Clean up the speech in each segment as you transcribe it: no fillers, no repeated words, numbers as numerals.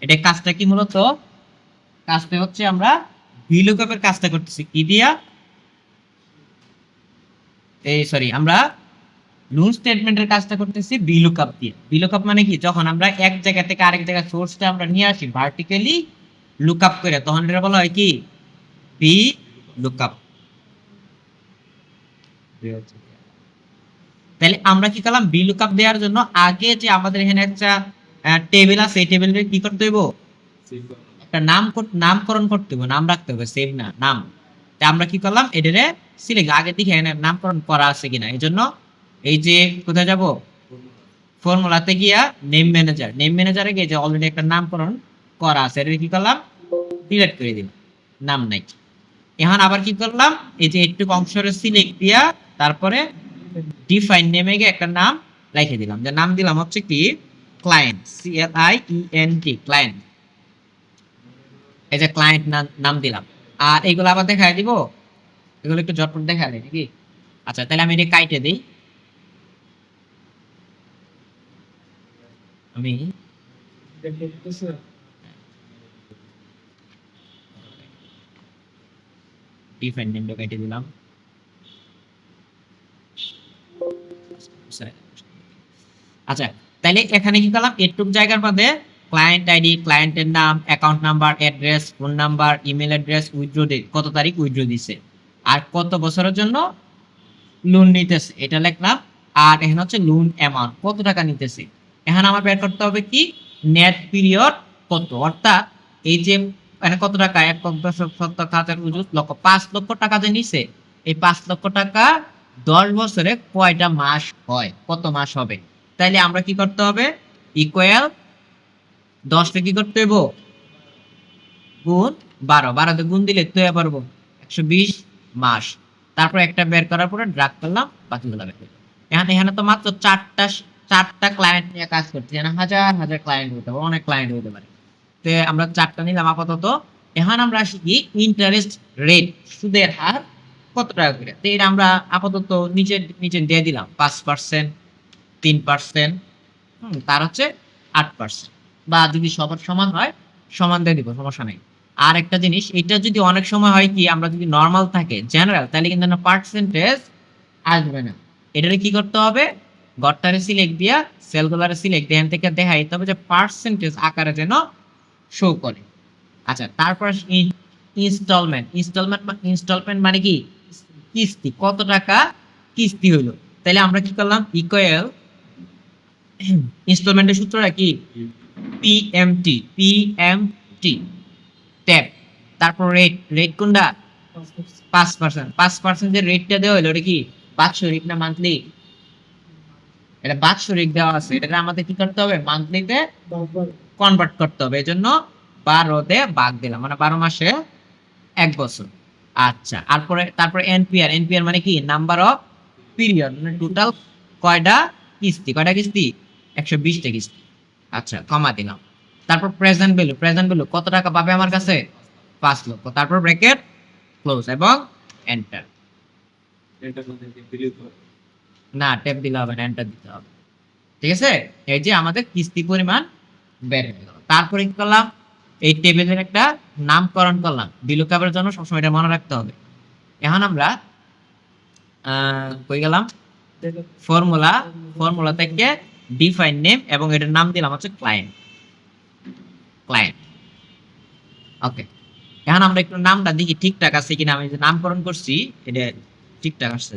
এটা কাজটা কি মূলত কাজটা হচ্ছে আমরা ভিলুকআপের কাজটা করতেছি কি দিয়া আমরা লুন স্টেটমেন্টের কাজটা করতেছি ভিলুকআপ দিয়ে। ভিলুকআপ মানে কি, যখন আমরা এক জায়গা থেকে আরেক জায়গায় সোর্সটা আমরা নিয়ে আসি ভার্টিক্যালি লুকআপ করে, তখন এটা বলা হয় কি ভি লুকআপ। তাহলে আমরা কি করলাম, ভি লুকআপ দেওয়ার জন্য আগে যে আমাদের এখানে একটা টেবিল আছে, এই টেবিলের কি করতে হইব, একটা নামকরণ করতে হবে, নাম রাখতে হবে, সেভ না নাম। তা আমরা কি করলাম, এটারে সিলেক্ট আগে দেখে নামকরণ করা আছে কিনা। এই জন্য এই যে কোথায় যাব, ফর্মুলাতে গিয়া নেম ম্যানেজারে গিয়ে যে অলরেডি একটা নামকরণ করা আছে, এটা কি করলাম, ডিলিট করে দিলাম, নাম নাই। এখন আবার কি করলাম, এই যে একটু অংশের সিলেক্ট দিয়া তারপরে ডিফাইন নেমে গিয়ে একটা নাম লিখে দিলাম, যে নাম দিলাম হচ্ছে কি ক্লায়েন্ট, CLIENT ক্লায়েন্ট। এই যে ক্লায়েন্ট নাম দিলাম। আর এগুলো আবার দেখায় দিব, এগুলো একটু ঝটপট দেখালে নাকি। আচ্ছা তাহলে আমি এটা কাইটে দেই, আমি ডিফাইন নেমটা কেটে দিলাম। আচ্ছা তাহলে এখানে কি করলাম, একটু জায়গার মধ্যে ক্লায়েন্ট আইডি, ক্লায়েন্টের নাম, account number, address, phone number, email address, withdraw date, কত তারিখ উইথড্র দিছে, আর কত বছরের জন্য লোন নিতেছে এটা লিখলাম। আর এখানে হচ্ছে লোন অ্যামাউন্ট, কত টাকা নিতেছে। এখানে আমার বের করতে হবে কি নেট পিরিয়ড কত, অর্থাৎ এই যে এখানে কত টাকা, 5 লক্ষ টাকা যে নিছে, এই 5 লক্ষ টাকা 10 বছরে কয়টা মাস হয়, কত মাস হবে। তাইলে আমরা কি করতে হবে, ইকুয়াল 10 কে কি করতে হইব গুণ 12 গুণ দিলে তো পারবো 120 মাস। তারপর একটা বের করার পরে ড্রাগ করলাম, বাকিগুলো বের করলাম। এখানে তো মাত্র চারটা ক্লায়েন্ট নিয়ে কাজ করছি, হাজার হাজার ক্লায়েন্ট হতে পারে, অনেক ক্লায়েন্ট হতে পারে। তো আমরা 4টা নিলাম আপাতত। এখন আমরা আসি কি ইন্টারেস্ট রেট, সুদের হার কত টাকা করে। তো এটা আমরা আপাতত নিচে নিচে দিয়ে দিলাম 5%, 3%, তার হচ্ছে 8%, বা যদি সবার সমান হয় সমান দিয়ে দিব, সমস্যা নাই। আর একটা জিনিস, এটা যদি অনেক সময় হয় কি, আমরা যদি নরমাল থাকে জেনারেল, তাহলে কিন্তু না পার্সেন্টেজ আসবে না। এটারে কি করতে হবে, গড়টারে সিলেক্ট দিয়া সেলগুলারে সিলেক্ট দিয়ে থেকে দেখাইতে হবে যে পার্সেন্টেজ আকারে যেন শো করে। আচ্ছা তারপর ইনস্টলমেন্ট মানে কি কিস্তি, কত টাকা কিস্তি হইলো। তাহলে আমরা কি করলাম, ইকুয়াল ইনস্টলমেন্টের সূত্রটা কি পিএমটি ট্যাব, তারপর রেট কোনটা 5%, যে রেটটা দেওয়া হলো এটা কি বাৎসরিক না মান্থলি, এটা বাৎসরিক দেওয়া আছে, এটা আমাদের কি করতে হবে মান্থলিতে কনভার্ট করতে হবে। এজন্য 12 দিয়ে ভাগ দিলাম, মানে 12 মাসে 1 বছর। আচ্ছা তারপরে এনপিআর মানে কি নাম্বার অফ পিরিয়ড, মানে টোটাল কয়টা কিস্তি 120টা কিস্তি। আচ্ছা কমা দিলাম। তারপর প্রেজেন্ট ভ্যালু কত টাকা পাবে আমার কাছে 5 লক্ষ, তারপর ব্র্যাকেট ক্লোজ এবং এন্টার। না ট্যাব দিলে হবে না, এন্টার দিতে হবে। ঠিক আছে, এই যে আমাদের কিস্তি পরিমাণ বের হয়ে গেল। তারপরে কি করলাম, এই টেবিলের একটা নামকরণ করলাম, ভিলুকআপের জন্য সবসময় এটা মনে রাখতে হবে। এখন আমরা কই গেলাম, ফর্মুলা থেকে ডিফাইন নেম এবং এটার নাম দিলাম হচ্ছে ক্লায়েন্ট। ওকে, এখন আমরা একটু নামটা দেখি ঠিকঠাক আছে কিনা, আমি যে নামকরণ করছি এটা ঠিকঠাক আছে,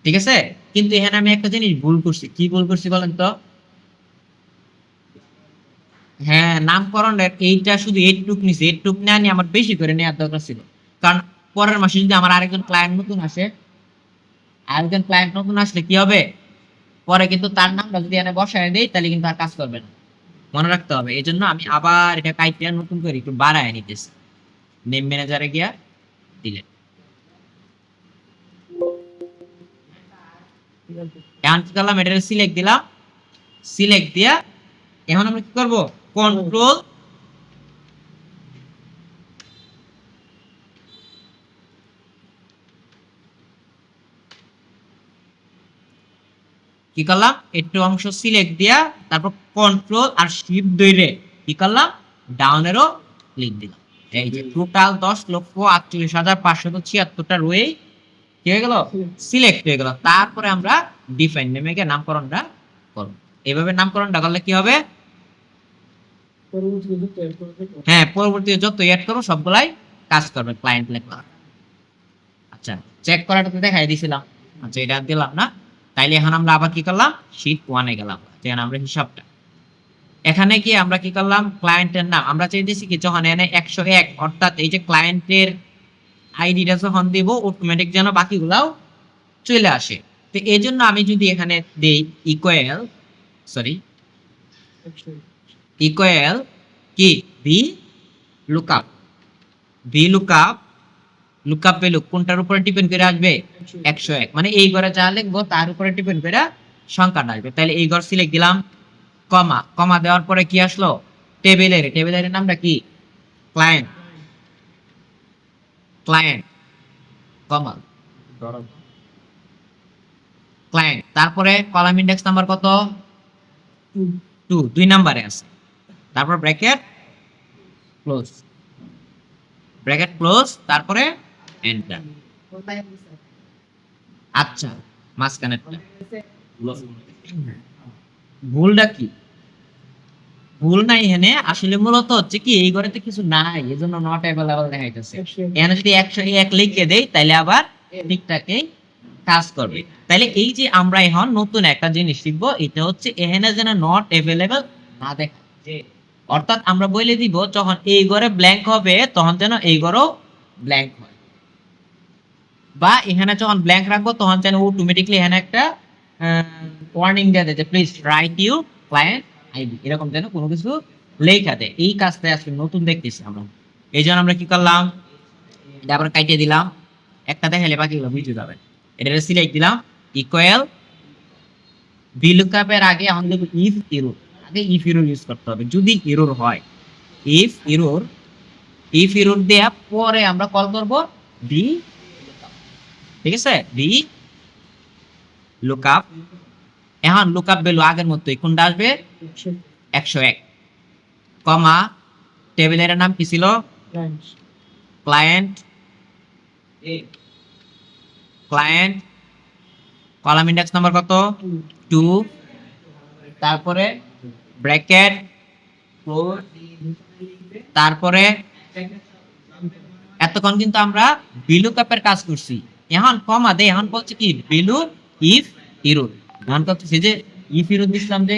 ঠিক আছে। কিন্তু এখানে আমি একটা জিনিস ভুল করছি, কি ভুল করছি বলেন তো। হ্যাঁ নামকরণের এইটা শুধু এইটুক নিছে, এইটুক না নিয়ে আমার বেশি করে নেওয়ার দরকার ছিল। কারণ পরের মাসে যদি আমার আরেকজন ক্লায়েন্ট নতুন আসলে কি হবে, পরে কিন্তু তার নামটা যদি এনে বসায় দেই তাহলে কিন্তু আর কাজ করবে না, মনে রাখতে হবে। এই জন্য আমি আবার এটা কাইটা নতুন করে একটু বাড়ায় নিতেছি, নেম ম্যানেজারে গিয়া দিলে। এখন কি করলাম, এটা সিলেক্ট দিলাম, সিলেক্ট দিয়া এখন আমরা কি করব, কন্ট্রোল কি করলাম, একটু অংশ সিলেক্ট দিয়া তারপর কন্ট্রোল আর শিফট ধরে কি করলাম, ডাউন এরো ক্লিক দিলাম। এই যে টোটাল 10,48,576টা রয়ে কি হয়ে গেল, সিলেক্ট হয়ে গেল। তারপরে আমরা ডিফাইন নেমে গিয়ে নামকরণটা করব। এইভাবে নামকরণটা করলে কি হবে, হ্যাঁ পরবর্তীতে যত অ্যাড করব সবগুলাই কাজ করবে ক্লায়েন্ট লেখা। আচ্ছা চেক করাটা তো দেখাই দিয়েছিলাম, আচ্ছা এটা দিলাম না, তাইলে এখন আমরা আবার কি করলাম, শীট 1 এ গেলাম, যেন আমরা হিসাবটা এখানে কি আমরা কি করলাম, ক্লায়েন্টের নাম আমরা চাইতেছি কি যখন এনে 101 অর্থাৎ এই যে ক্লায়েন্টের আইডিটা যখন দিব অটোমেটিক যেন বাকিগুলাও চলে আসে। তো এই জন্য আমি যদি এখানে দেই ইকুয়াল ইকুয়াল কি V lookup, V lookup, lookup value কোনটার উপরে ডিপেন্ড করে আসবে, 101, মানে এই ঘরে যা লিখবো তার উপরে ডিপেন্ড করে সংখ্যাটা আসবে। তাহলে এই ঘর সিলেক্ট দিলাম, কমা, কমা দেওয়ার পরে কি আসলো, টেবিলের নামটা কি, ক্লায়েন্ট, ক্লায়েন্ট কমা ক্লায়েন্ট, তারপরে কলাম ইন্ডেক্স নাম্বার কত, 2 2 নম্বরে আছে, তারপর ব্র্যাকেট ক্লোজ, তারপরে এন্টার। আচ্ছা মাঝখানেরটা ভুলটা কি, ভুল নাই এখানে আসলে মূলত হচ্ছে কি এই ঘরেতে কিছু নাই, এজন্য নট अवेलेबल দেখাইতেছে। এখানে যদি 101 লিখে দেই তাহলে আবার ঠিকঠাকই কাজ করবে। তাহলে এই যে আমরা এখন নতুন একটা জিনিস শিখবো, এটা হচ্ছে এখানে যেন নট अवेलेबल না দেখায়, অর্থাৎ আমরা বলে দিব যখন এই ঘরে ব্ল্যাঙ্ক হবে তখন যেন এই ঘরেও ব্ল্যাঙ্ক হয়, বা এখানে যখন ব্ল্যাঙ্ক রাখবো তখন যেন অটোমেটিক্যালি এখানে একটা ওয়ার্নিং দেয়া যায় যে please write your client ID, এরকম যেন কোনো কিছু লেখা দেয়। এই কাজটা আসলে নতুন দেখতেছি আমরা, এই জন্য আমরা কি করলাম, এটা আবার কাটিয়ে দিলাম, একটা দেখাইলে বাকিগুলো বুঝে যাবে। এটা সিলেক্ট দিলাম, ইকুয়াল VLOOKUP এর আগে এখন দেখব ইফ এরর, আগে ইফ এরর ইউজ করতে হবে। যদি এরর হয়, ইফ এরর দেয়া পরে আমরা কল করব VLOOKUP, ঠিক আছে, VLOOKUP। এখন লুকআপ ভ্যালু আগের মতোই কোনটা আসবে, 101, কমা টেবিলের নাম কি ছিল, ক্লায়েন্ট, কলাম ইন্ডেক্স নাম্বার কত, 2, তারপরে ব্র্যাকেট ক্লোজ, তারপরে এতক্ষণ কিন্তু আমরা VLOOKUP এর কাজ করছি। এখন কমা দেই, এখন বলছে কি ভ্যালু ইফ এরর, এখন করতেছি যে ইফ এরর দিছিলাম যে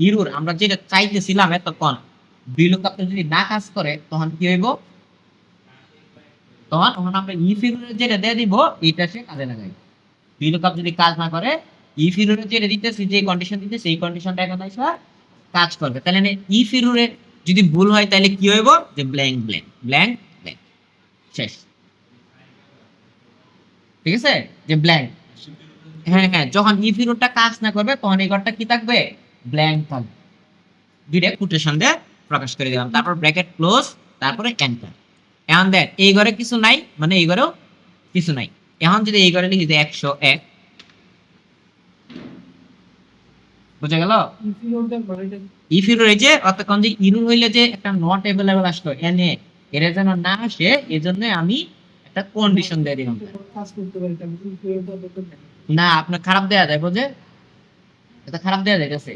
এরর আমরা যেটা চাইতেছিলাম এতক্ষণ VLOOKUP যদি না কাজ করে তখন কি হইব, তখন আমরা ইফ এরর যেটা দিয়ে দিব এটা সে কাজে লাগাই। VLOOKUP যদি কাজ না করে ইফ এরর যেটা দিতেছি, যে কন্ডিশন দিতেছি এই কন্ডিশনটা এখন এসে কাজ করবে। তাহলে ইফ এররে যদি ভুল হয় তাহলে কি হইব, যে ব্ল্যাঙ্ক শেষ, ঠিক আছে, যে ব্ল্যাঙ্ক। হ্যাঁ যখন ইফ এররটা কাজ না করবে তখন এই ঘরটা কি থাকবে, ব্ল্যাঙ্ক থাকবে। দুইটা কোটেশন দিয়ে প্রকাশ করে দিলাম, তারপর ব্র্যাকেট ক্লোজ, তারপরে এন্টার। এখন দেখ এই ঘরে কিছু নাই, মানে এই ঘরেও কিছু নাই। এখন যদি এই ঘরে লিখি যে 101, বুঝা গেল, ইফ এরর এই যে অতক্ষণ যে এরর হইলে যে একটা নট अवेलेबल আসলো এনে এর যেন না আসে, এজন্য আমি একটা কন্ডিশন দিয়ে দিলাম। না আপনার খারাপ দেয়া যায়, বুঝে এটা খারাপ দেয়া যাইতেছে,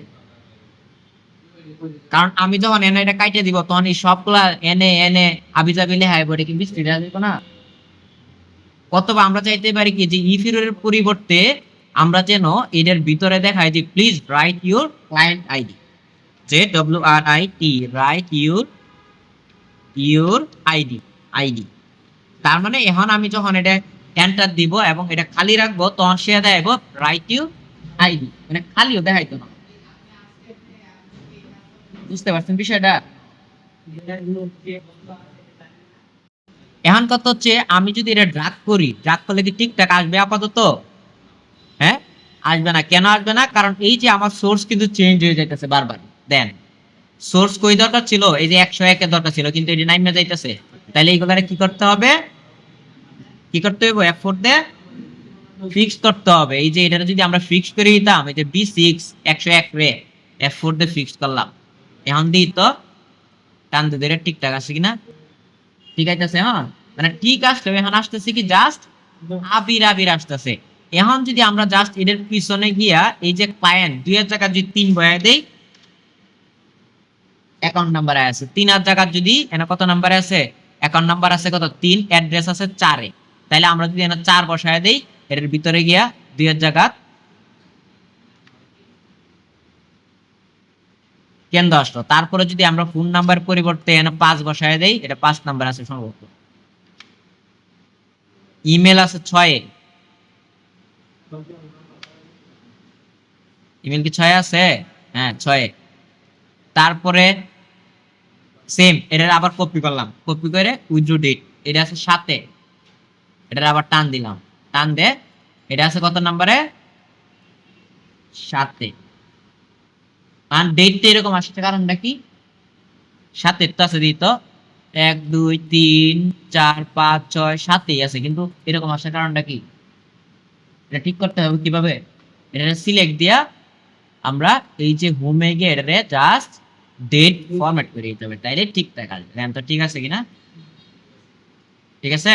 কারণ আমি যখন এনে এটা কাটিয়ে দিব তখন এই সবগুলা এনে আবিজাবি লেখা হবে, এটা কি বৃষ্টি দেওয়া যাবে না। অথবা আমরা চাইতে পারি কি যে ইফ এররের পরিবর্তে আমরা যেন এদের ভিতরে দেখাই যে please write your client ID, যে WRIT রাইট ইউর আইডি। তার মানে এখন আমি যখন এটা এন্টার দিব এবং এটা খালি রাখবো তখন সে দেখাইবো রাইট ইউর আইডি, মানে খালিও দেখাইতো না। বুঝতে পারছেন বিষয়টা? এখন কত হচ্ছে, আমি যদি এটা ড্রাগ করলে কি ঠিকঠাক আসবে আপাতত, হ্যাঁ আসবে না। কেন আসবে না, কারণ এই যে আমার সোর্স কিন্তু চেঞ্জ হয়ে যাইতেছে বারবার। দেন সোর্স কই দরকার ছিল, এই যে 101 এর দরকার ছিল, কিন্তু এটা নাইমে যাইতেছে। তাহলে এইগুলারে কি করতে হবে, F4 দিয়ে ফিক্স করতে হবে। এই যে এটা যদি আমরা ফিক্স করে দিতাম, এই যে B6 101 রে F4 দিয়ে ফিক্স করলাম, এখন দিই তো টান ধরে ঠিকঠাক আছে কিনা, ঠিক আছে। হ্যাঁ মানে ঠিক আসলে এখন আসতেছে কি জাস্ট আবির আবির আসতেছে। এখন যদি আমরা জাস্ট এদের পিছনে গিয়া এই যে ক্লায়েন্ট 2 এর জায়গা যদি 3 বয়া দেই, অ্যাকাউন্ট নাম্বার আছে 3 এর জায়গা যদি এখানে কত নাম্বার আছে, অ্যাকাউন্ট নাম্বার আছে কত 3, অ্যাড্রেস আছে 4 এ, তাহলে আমরা যদি এখানে 4 বসায় দেই, এর ভিতরে গিয়া 2 এর জায়গা কেন্দ্র আসলো। তারপরে যদি আমরা ফোন নাম্বার পরিবর্তে এখানে 5 বসায় দেই, এটা 5 নাম্বার আছে সম্ভবত। ইমেল আছে 6 এ, ইমেল কি 6 আছে? হ্যাঁ 6 এ। তারপরে সেম এটা আবার কপি করলাম, কপি করে উইথড্র ডেট এটা আছে 7 এ, এটা আবার টান দিলাম, টান দে এটা আছে কত নম্বরে 7 এ। আর ডেটটা এরকম আসছে কারণটা কি, 7 এর তো আছে দিত 1 2 3 4 5 6 7 এই আছে, কিন্তু এরকম আসার কারণটা কি, এটা ঠিক করতে হবে কিভাবে, এটা সিলেক্ট দিয়া আমরা এই যে হোমে গিয়ে এটা জাস্ট ডেট ফরম্যাট করে দিতে হবে, তাইলে ঠিকঠাক আসবে। র্যাম তো ঠিক আছে কিনা, ঠিক আছে।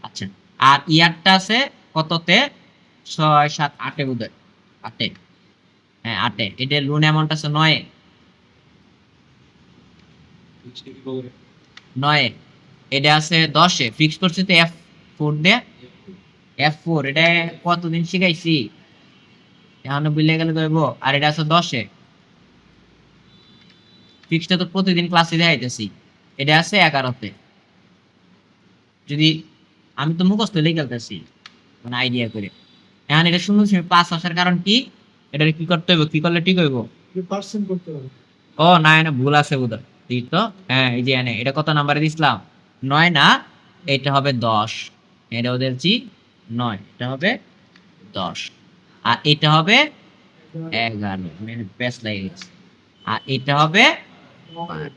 আচ্ছা আর ইয়ারটা আছে কততে, 6 7 8 এ বোধহয় 8 এ, হ্যাঁ 8 এ। এটার লোন অ্যামাউন্ট আছে 9 এ, 9 এ। এটা আছে 10 এ, ফিক্স করছি তো F4 দিয়ে, F4 এটা কতদিন শিখাইছি এখনো বুঝলে গেলে কইব। আর এটা আছে 10 এ, ফিক্সটা তো প্রতিদিন ক্লাসে দেখাইতেছি। এটা আছে 11 তে, যদি আমি তো মুখস্থ লিখে ফেলতেছি মানে আইডিয়া করে। এখন এটা 0.5 আসার কারণ কি, এটা কি করতে হবে, কি করলে ঠিক হইব, পার্সেন্ট করতে হবে। ও না এনে ভুল আছে বোধহয়, ঠিক তো। হ্যাঁ এই যে এনে এটা কত নাম্বারে দিছিলাম 9 না, এটা হবে 10, এটা ওদের জি 9, এটা হবে 10, আর এটা হবে 11 মিনিট বেশ লাগে গেছে, আর এটা হবে 5।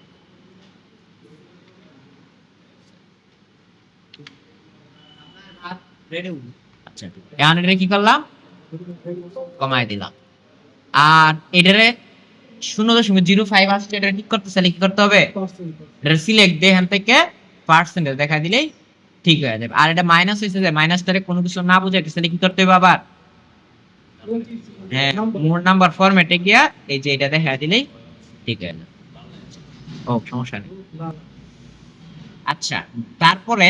আচ্ছা এখন এটা কি করলাম, কমাই দিলাম। আর এটারে 0.05 আসছে, এটা ঠিক করতে চাইলে কি করতে হবে, এটা সিলেক্ট দিয়ে এখান থেকে পার্সেন্টেজ দেখা দিলেই ঠিক হয়ে যাবে। আর এটা মাইনাস হয়েছে, যে মাইনাসটারে কোনো কিছু না বুঝাইতে চাইলে কি করতে হবে আবার, হ্যাঁ মোড নাম্বার ফরম্যাটে গিয়া এই যে এটা দেখা দিলেই ঠিক হয়ে যাবে। ও সমস্যা নেই। আচ্ছা তারপরে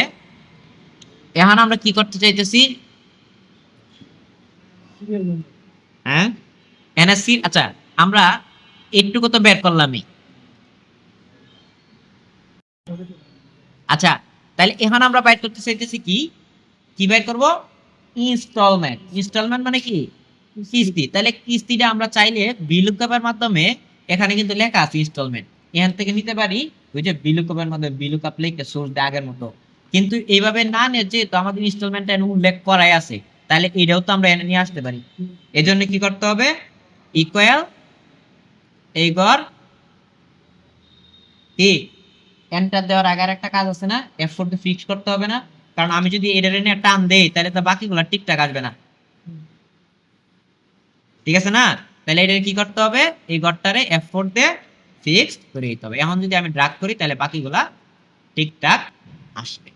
এখন আমরা কি করতে চাইতেছি, হ্যাঁ এনএসসি। আচ্ছা আমরা এইটুকু তো বের করলামই। আচ্ছা তাহলে এখন আমরা বাইর করতে চাইতেছি কি, কি বাইর করব, ইনস্টলমেন্ট। ইনস্টলমেন্ট মানে কি, কিস্তি। তাহলে কিস্তিটা আমরা চাইলে বিলুকআপের মাধ্যমে, এখানে কিন্তু লেখা আছে ইনস্টলমেন্ট, এখান থেকে নিতে পারি। ওই যে বিলুকআপের মাধ্যমে বিলুকআপ লিখে সোর্স দিয়ে আগের মতো, কিন্তু এইভাবে না নিয়ে যেহেতু আমাদের ইনস্টলমেন্টটা উল্লেখ করাই আছে, তাহলে এটাও তো আমরা এনে নিয়ে আসতে পারি। এজন্য কি করতে হবে, ইকুয়াল এই ঘর কি এন্টার দেওয়ার আগে আর একটা কাজ আছে না, F4 তে ফিক্স করতে হবে না, কারণ আমি যদি এটার নিয়ে টান দেই তাহলে তো বাকিগুলো ঠিকঠাক আসবে না, ঠিক আছে না। তাহলে এটা কি করতে হবে, এই ঘরটারে F4 দিয়ে ফিক্স করে দিতে হবে। এখন যদি আমি ড্রাগ করি তাহলে বাকিগুলা ঠিকঠাক আসবে।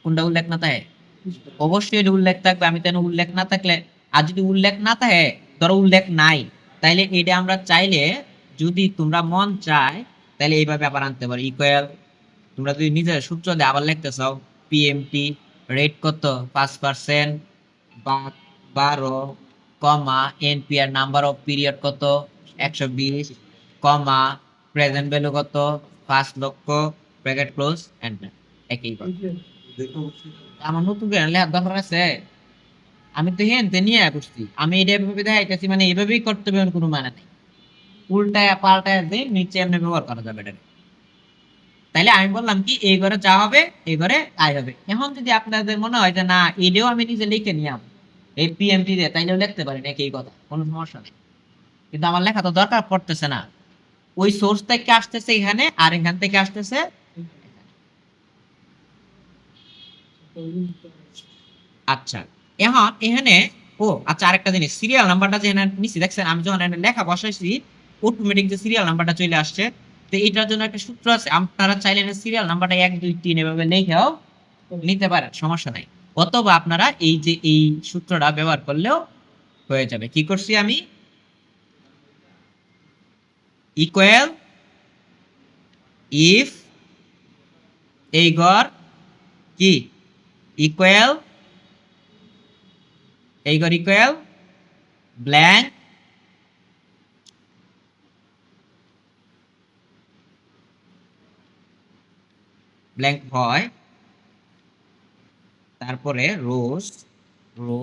কোনটা উল্লেখ না থাকে, অবশ্যই এটা উল্লেখ থাকবে। আমি তেন উল্লেখ না থাকলে, আর যদি উল্লেখ না থাকে, ধরো উল্লেখ নাই, তাইলে এটা আমরা চাইলে যদি তোমরা মন চায় তাহলে এইভাবে আবার আনতে পারো। ইকুয়াল তোমরা যদি নিজের সূত্র দিয়ে আবার লিখতে চাও, পিএমটি রেট কত 5% বা 12 কমা এনপিআর নাম্বার অফ পিরিয়ড কত 120 কমা প্রেজেন্ট ভ্যালু কত 5 লক্ষ ব্র্যাকেট ক্লোজ এন্টার। একই কথা। আমার নতুন করে লেখার দরকার আছে, আমি তো হেনতে নিয়ে বসছি, আমি এটা এভাবে দেখাইতেছি, মানে এইভাবেই করতে হবে এমন কোনো মানে নেই, উল্টায় পাল্টায় দিয়ে নিচে এমনি ব্যবহার করা যাবে এটা। তাইলে আমি বললাম কি এই ঘরে যা হবে এই ঘরে তাই হবে। এখন যদি আপনাদের মনে হয় যে না এটাও আমি নিজে লিখে নিলাম এই পিএমটি দিয়ে, তাইলেও লিখতে পারি নাকি, এই কথা কোনো সমস্যা নেই, কিন্তু আমার লেখা তো দরকার পড়তেছে না। ওই সোর্স থেকে আসতেছে এখানে, আর এখান থেকে আসতেছে আচ্ছা, এখন এখানে আচ্ছা, আরেকটা জিনিস, সিরিয়াল নাম্বারটা যে এখানে নিচে দেখছেন, আমি যখন এখানে লেখা বসাইছি অটোমেটিক যে সিরিয়াল নাম্বারটা চলে আসছে। তো এটার জন্য একটা সূত্র আছে, আপনারা চাইলে সিরিয়াল নাম্বারটা 1 2 3 এভাবে লিখেও নিতে পারেন, সমস্যা নাই। অথবা আপনারা এই যে এই সূত্রটা ব্যবহার করলেও হয়ে যাবে। কি করছি আমি, ইকুয়াল ইফ এই ঘর কি ইকুয়াল এই ঘর ইকুয়াল ব্ল্যাঙ্ক ব্ল্যাঙ্ক হয়, তারপরে রোজ রো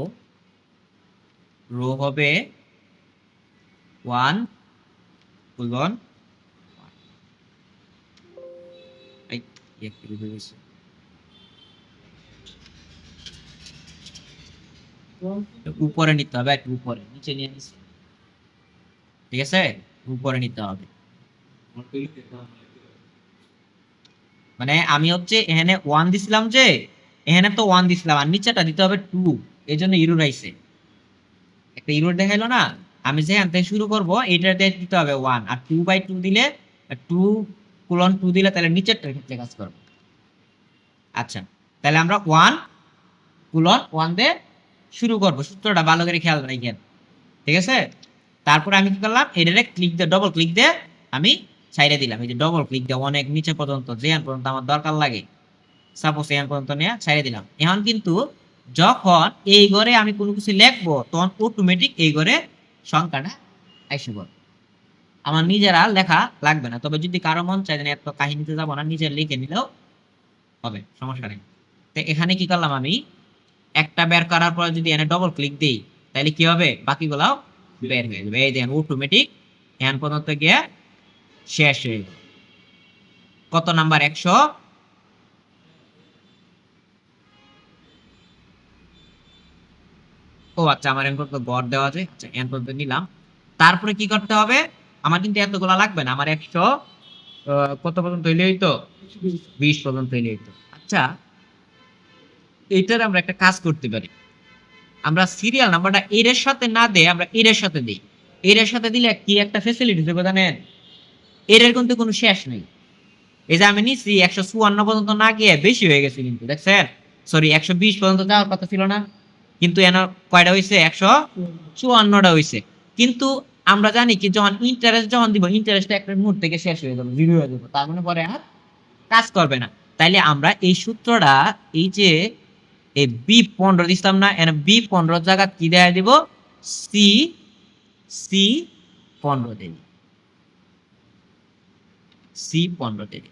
রো হবে 1 গুণন উপরে নিতে হবে, একটু উপরে, নিচে নিয়ে নিচ্ছি, ঠিক আছে, উপরে নিতে হবে। মানে আমি হচ্ছে এখানে 1 দিছিলাম, যে এখানে তো 1 দিছিলাম, আর নিচেটা দিতে হবে 2, এই জন্য ইরোর আইছে, একটা ইরোর দেখাইলো না। আমি যে এখান থেকে শুরু করবো, এইটা দিতে হবে 1, আর 2/2 দিলে 2 কোলন 2 দিলে তাহলে নিচেরটার ক্ষেত্রে কাজ করবে। আচ্ছা, তাহলে আমরা 1 কোলন 1 দিয়ে শুরু করবো, সূত্রটা ভালো করে খেয়াল রাখেন, ঠিক আছে। তারপরে আমি কি করলাম, এটারে ক্লিক দিয়ে ডবল ক্লিক দিয়ে আমি ছাইড়ে দিলাম, এই যে ডবল ক্লিক দিয়ে অনেক নিচে পর্যন্ত, যেখান পর্যন্ত আমার দরকার লাগে, সাপোজ এখান পর্যন্ত নিয়ে ছাইড়ে দিলাম। এখন কিন্তু যখন এই ঘরে আমি কোনো কিছু লিখবো, তখন অটোমেটিক এই ঘরে সংখ্যাটা আইসে পড়বে, আমার নিজেরা লেখা লাগবে না। তবে যদি কারো মন চায়, এত কাহিনীতে যাবো না, নিজের লিখে নিলেও হবে, সমস্যা নেই। তো এখানে কি করলাম, আমি একটা বের করার পর যদি এখানে ডবল ক্লিক দিই, তাহলে কি হবে, বাকিগুলাও বের হয়ে যাবে। এই দেখেন অটোমেটিক এখান পর্যন্ত গিয়ে শেষ হয়ে গেল। কত নাম্বার, 100। আচ্ছা, আমার এখান পর্যন্ত গড় দেওয়া আছে, আচ্ছা এখান পর্যন্ত নিলাম। তারপরে কি করতে হবে, আমার কিন্তু এতগুলা লাগবে না, আমার 100 কত পর্যন্ত হইলে হইতো, 20 পর্যন্ত হইলে হইতো। আচ্ছা, এইটার আমরা একটা কাজ করতে পারি, আমরা সিরিয়াল নাম্বারটা এর সাথে না দেই, আমরা এর সাথে দিই। এর সাথে দিলে কি একটা ফ্যাসিলিটি দেবো জানেন, এর কিন্তু কোনো শেষ নেই। এই যে আমি নিচ্ছি 154 পর্যন্ত না গিয়ে বেশি হয়ে গেছে, কিন্তু দেখছেন, সরি 120 পর্যন্ত যাওয়ার কথা ছিল না, কিন্তু এনার কয়টা হয়েছে, 154টা হয়েছে। কিন্তু আমরা জানি কি, যখন ইন্টারেস্ট যখন দিব, ইন্টারেস্ট একটা মুহূর্ত থেকে শেষ হয়ে যাবে, জিরো হয়ে যাবে, তার মানে পরে আর কাজ করবে না। তাইলে আমরা এই সূত্রটা, এই যে এই B15 দিছিলাম না, এখানে B15 জায়গা কি দেয়া দিব, C15 দেব, C15 দেব।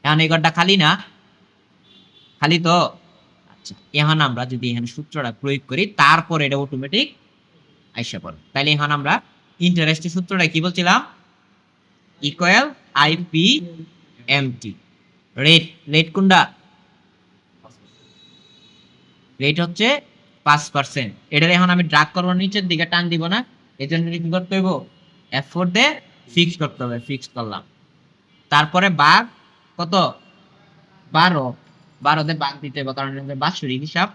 এখন এই ঘরটা খালি না, খালি তো। আচ্ছা, এখন আমরা যদি এখানে সূত্রটা প্রয়োগ করি, তারপর এটা অটোমেটিক আইসা পড়ে। তাইলে এখন আমরা ইন্টারেস্টের সূত্রটা কি বলছিলাম, equal IP MT, rate rate কোনটা, রেট হচ্ছে 5%। এটার এখন আমি ড্রাগ করবো, নিচের দিকে টান দিব না, এই জন্য কি করতে হইব, F4 দিয়ে ফিক্স করতে হবে, ফিক্স করলাম। তারপরে ভাগ কত, 12 দিয়ে ভাগ দিতে হবে, কারণ এটা বাৎসরিক হিসাব,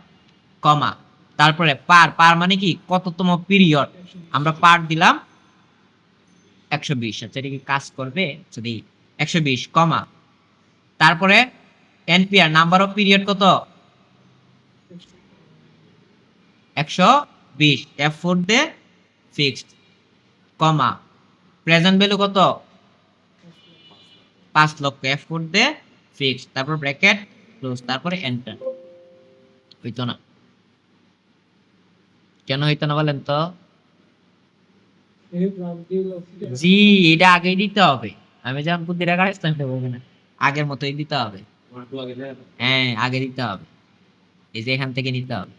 কমা, তারপরে পার, পার মানে কি কততম পিরিয়ড, আমরা পার দিলাম 120। আচ্ছা, এটা কি কাজ করবে, যদি 120 কমা, তারপরে এনপিআর নাম্বার অফ পিরিয়ড কত, 120, F4 দিয়ে ফিক্সড, কমা, প্রেজেন্ট ভ্যালু কত, 5 লক্ষ, F4 দিয়ে ফিক্সড, তারপর ব্র্যাকেট ক্লোজ, তারপরে এন্টার। হইতো না, কেন হইতো না বলেন তো, জি এটা আগে দিতে হবে, আমি যখন বুদ্ধিটা কাটাইছিলাম এটা বলবে না, আগের মতোই দিতে হবে, হ্যাঁ আগে দিতে হবে, এই যে এখান থেকে নিতে হবে,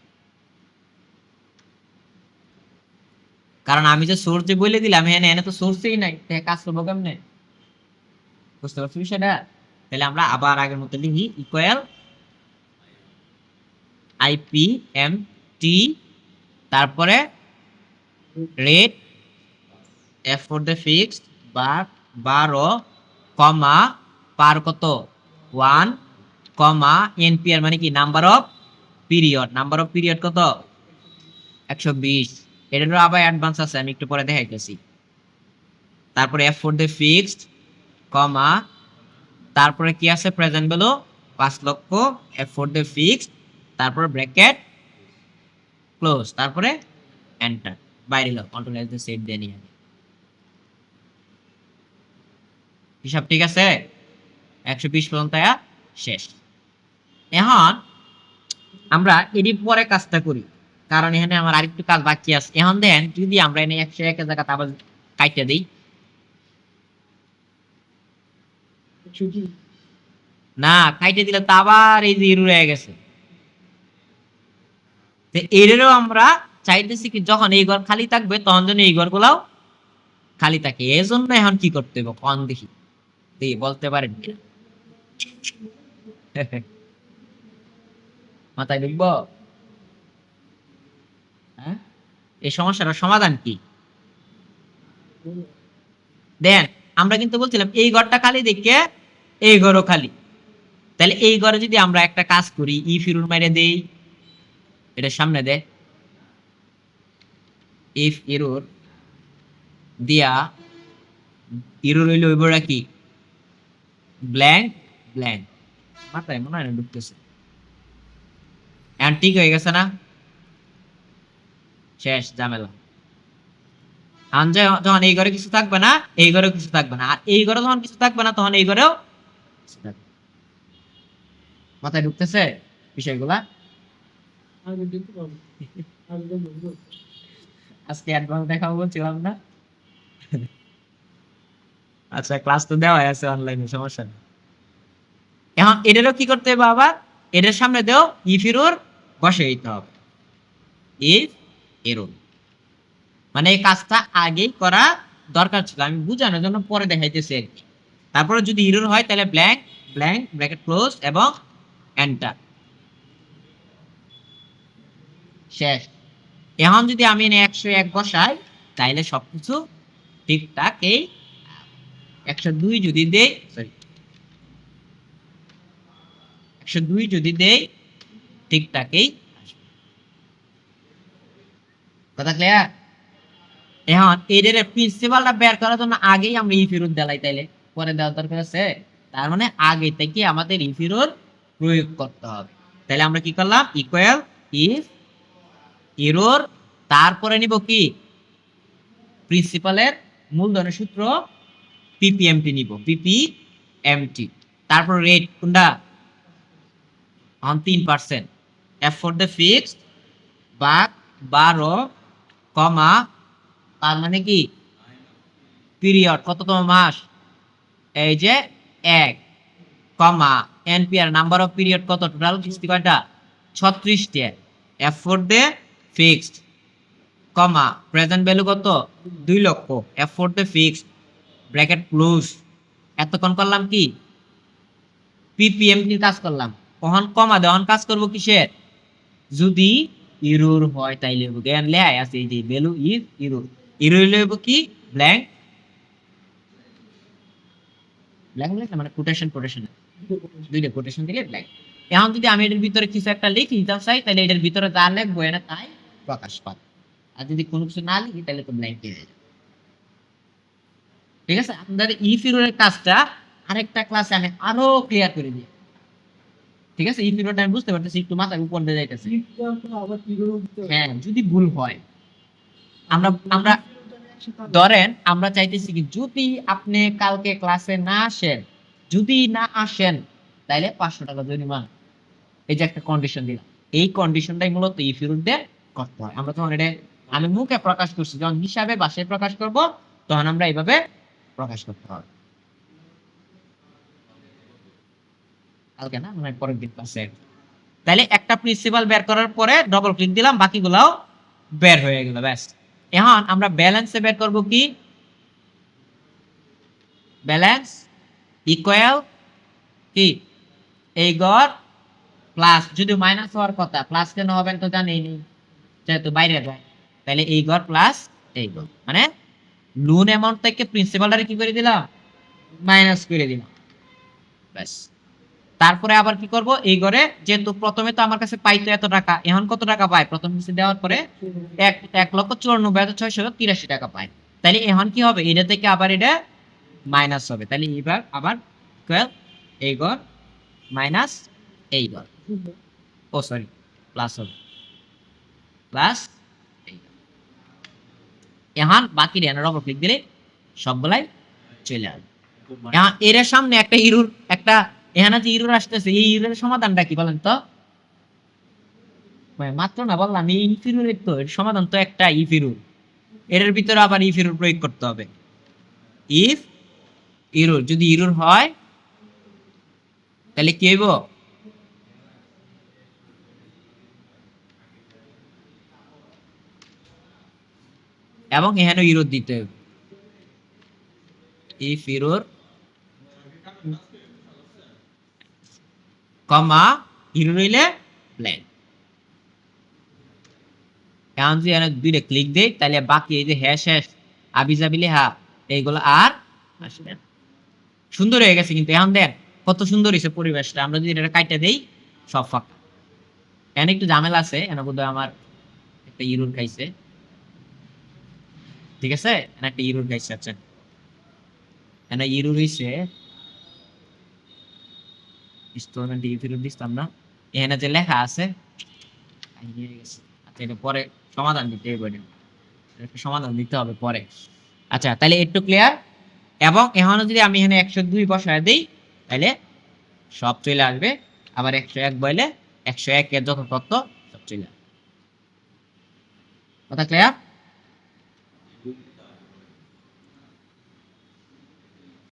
কারণ আমি যে সোর্সে বলে দিলাম, এনে এনে তো সোর্সেই নাই, কাজ করবো কেমনে, বুঝতে পারছি বিষয়টা। তাহলে আমরা আবার আগের মতো লিখি, ইকুয়াল আইপি এম টি, তারপরে রেট F4 দিয়ে ফিক্সড, বা 12 কমা পার কত 1, কমা এনপিআর মানে কি number of period, number of period কত 120, এটারও আবার অ্যাডভান্স আছে, আমি একটু পরে দেখাইতেছি। তারপরে এফ ফর দ্য ফিক্সড কমা তারপরে কি আছে প্রেজেন্ট ভ্যালু 5 লক্ষ, এফ ফর দ্য ফিক্সড তারপর ব্র্যাকেট ক্লোজ তারপরে এন্টার, বাইরে লো কন্ট্রোল এস দিয়ে সেট দিয়ে নিয়ে হিসাব ঠিক আছে 120 পর্যন্ত শেষ। এখন আমরা এরই পরে কাজটা করি, কারণ এখানে আমার আরেকটু কাজ বাকি আছে। এখন দেন যদি আমরা এনে 101 এর জায়গাতে আবার কাইটে দেই, না কাইটে দিলে তো আবার এই যে এরর হয়ে গেছে। তো এরও আমরা চাইতেছি কি যখন এই ঘর খালি থাকবে তখন যেন এই ঘরগুলাও খালি থাকে। এই জন্য এখন কি করতে হবে কন দেখি, বলতে পারেন মাথায় ঢুকবো? হ্যাঁ, এই সমস্যাটার সমাধান কি দেন। আমরা কিন্তু বলছিলাম এই ঘরটা খালি দেখে এই ঘরও খালি, তাহলে এই ঘরে যদি আমরা একটা কাজ করি ই ফিরুর মাইরে দেই, এটা সামনে দে ইফ এরর দিয়া এরর হইলো ওইবরা কি ব্ল্যাঙ্ক ব্ল্যাঙ্ক, মাথায় মনে হয় না ঢুকতেছে। এখন ঠিক হয়ে গেছে না, শেষ ঝামেলা। যখন এই ঘরে কিছু থাকবে না এই ঘরেও কিছু থাকবে না, আর এই ঘরে যখন কিছু থাকবে না তখন এই ঘরেও কিছু থাকবে। মাথায় ঢুকতেছে বিষয়গুলা? আজকে অ্যাডভান্স দেখাবো বলছিলাম না। আচ্ছা ক্লাস তো দেওয়া আছে অনলাইনে, সমস্যা নেই। এখন এটারও কি করতে হবে আবার, এটার সামনে দেও ইফ এরর বসে দিতে হবে, ইফ এরর মানে এই কাজটা আগেই করা দরকার ছিল, আমি বুঝানোর জন্য পরে দেখাইতেছি আর কি। তারপরে যদি এরর হয় তাহলে ব্ল্যাঙ্ক ব্ল্যাঙ্ক ব্র্যাকেট ক্লোজ এবং এন্টার, শেষ। এখন যদি আমি 101 বসাই তাইলে সবকিছু ঠিকঠাক এই 102 যদি দেই, সরি 102 যদি দেই ঠিকঠাকই আসবে। কথা ক্লিয়ার? এখন এদের প্রিন্সিপালটা বের করার জন্য আগেই আমরা ইফ এরর দেলাই, তাইলে পরে দেওয়ার দরকার আছে? তার মানে আগে থেকে আমাদের ইফ এরর প্রয়োগ করতে হবে। তাহলে আমরা কি করলাম, ইকুয়াল ইফ এরর, তারপরে নিব কি প্রিন্সিপালের মূলধনের সূত্র পিপিএমটি নিব, পিপিএমটি, তারপর রেট কোনটা on 3%, F for the fixed ভাগ 12 কমা তার মানে কি পিরিয়ড কততম মাস, এই যে 1 comma NPR number of period কত, টোটাল কিস্তি কয়টা 36টা, F for the fixed comma present value কত 2 lakh, F for the fixed bracket close. এতক্ষণ করলাম কি পিপিএমটির কাজ করলাম, কখন কমা দেওয়ান কাজ করব কিসের, যদি এরর হয় তাইলে হবে জ্ঞান লেহাই আছে এই যে ভ্যালু ইজ এরর, এরর হইব কি ব্ল্যাঙ্ক ব্ল্যাঙ্ক মানে কোটেশন কোটেশন দুইটা কোটেশন দিলে ব্ল্যাঙ্ক। এখন যদি আমি এর ভিতরে কিছু একটা লিখি দিতে চাই তাহলে এর ভিতরে যা লিখবো না তাই প্রকাশ পাবে, আর যদি কোনো কিছু না লিখি তাহলে তো ব্ল্যাঙ্ক হয়ে যাবে। ঠিক আছে, আপনাদের ইফ এররের কাজটা আরেকটা ক্লাসে আমি আরো ক্লিয়ার করে দিই। ঠিক আছে, ইফ এররটা আমি বুঝতে পারতেছি, একটু মাথার উপর দিয়ে যাইতেছে। হ্যাঁ যদি ভুল হয়, আমরা আমরা ধরেন আমরা চাইতেছি কি যদি আপনি কালকে ক্লাসে না আসেন, যদি না আসেন তাইলে 500 টাকা জরিমানা, এই যে একটা কন্ডিশন দিলাম, এই কন্ডিশনটাই মূলত ইফ এরর দিয়ে করতে হয়। আমরা তখন এটা আমি মুখে প্রকাশ করছি, যখন হিসাবে বাসায় প্রকাশ করব তখন আমরা এইভাবে প্রকাশ করতে হবে। কালকে না মানে পরের দিন ক্লাসে, তাহলে একটা প্রিন্সিপাল বের করার পরে ডবল ক্লিক দিলাম, বাকিগুলোও বের হয়ে গেল, ব্যাস। এখন আমরা ব্যালেন্সে বের করব কি, ব্যালেন্স ইকুয়াল কি এই গড় প্লাস, যদি মাইনাস হওয়ার কথা প্লাস কেন হবে তো জানেই নি, যেহেতু বাইরে যায়, তাহলে এই গড় প্লাস এই গড়, মানে লোন অ্যামাউন্ট থেকে প্রিন্সিপালটারে কি করে দিলাম মাইনাস করে দিলাম, ব্যাস। তারপরে আবার কি করব, এই ঘরে যেহেতু প্রথমে তো আমার কাছে পাইতো এত টাকা, এখন কত টাকা পায় প্রথম কিস্তি দেওয়ার পরে 1,94,683 টাকা পায়। তাহলে এখন কি হবে, এটা থেকে আবার এটা মাইনাস হবে। তাহলে এবার আবার 12 এই ঘর মাইনাস এই ঘর, ও সরি প্লাস হবে, প্লাস এই ঘর। এখন বাকি এর উপর ক্লিক দিলে সবগুলাই চলে আসবে। এখন এর সামনে একটা ইরুর একটা এখানে যে ইরুর আসতেছে, এই ইরুরের সমাধানটা কি বলেন তো? মাত্র না বললাম এই ইফ ইরুরের তো এর সমাধান তো একটা ইফ ইরুর, এর ভিতরে আবার ইফ ইরুর প্রয়োগ করতে হবে। ইফ ইরুর যদি ইরুর হয় তাহলে কি হইব, এবং এখানে ইরুর দিতে হবে। ইফ ইরুর কমা ইরুর হইলে প্লেন। এখন যদি এখানে দুইটা ক্লিক দেই তাহলে বাকি এই যে হ্যাশ হ্যাশ আবিজাবি লেখা এইগুলো আর আসবে না। সুন্দর হয়ে গেছে কিন্তু এখন দেন কত সুন্দর হয়েছে পরিবেশটা। আমরা যদি এটা কাইটা দেই সব ফাঁকা। এখানে একটু ঝামেলা আছে, এখানে বোধহয় আমার একটা ইরুর খাইছে, ঠিক আছে এখানে একটা ইরুর খাইছে। আচ্ছা এখানে ইরুর হইছে ইনস্টলমেন্ট ইরুর দিতাম না, এখানে যে লেখা আছে আচ্ছা এটা পরে সমাধান দিতে হবে, একটা সমাধান দিতে হবে পরে। আচ্ছা তাহলে একটু ক্লিয়ার। এবং এখানে যদি আমি এখানে 102 বসায় দিই তাহলে সব চলে আসবে। আবার 101 বলে 101 এর যত তথ্য সব চলে আসবে। কথা ক্লিয়ার?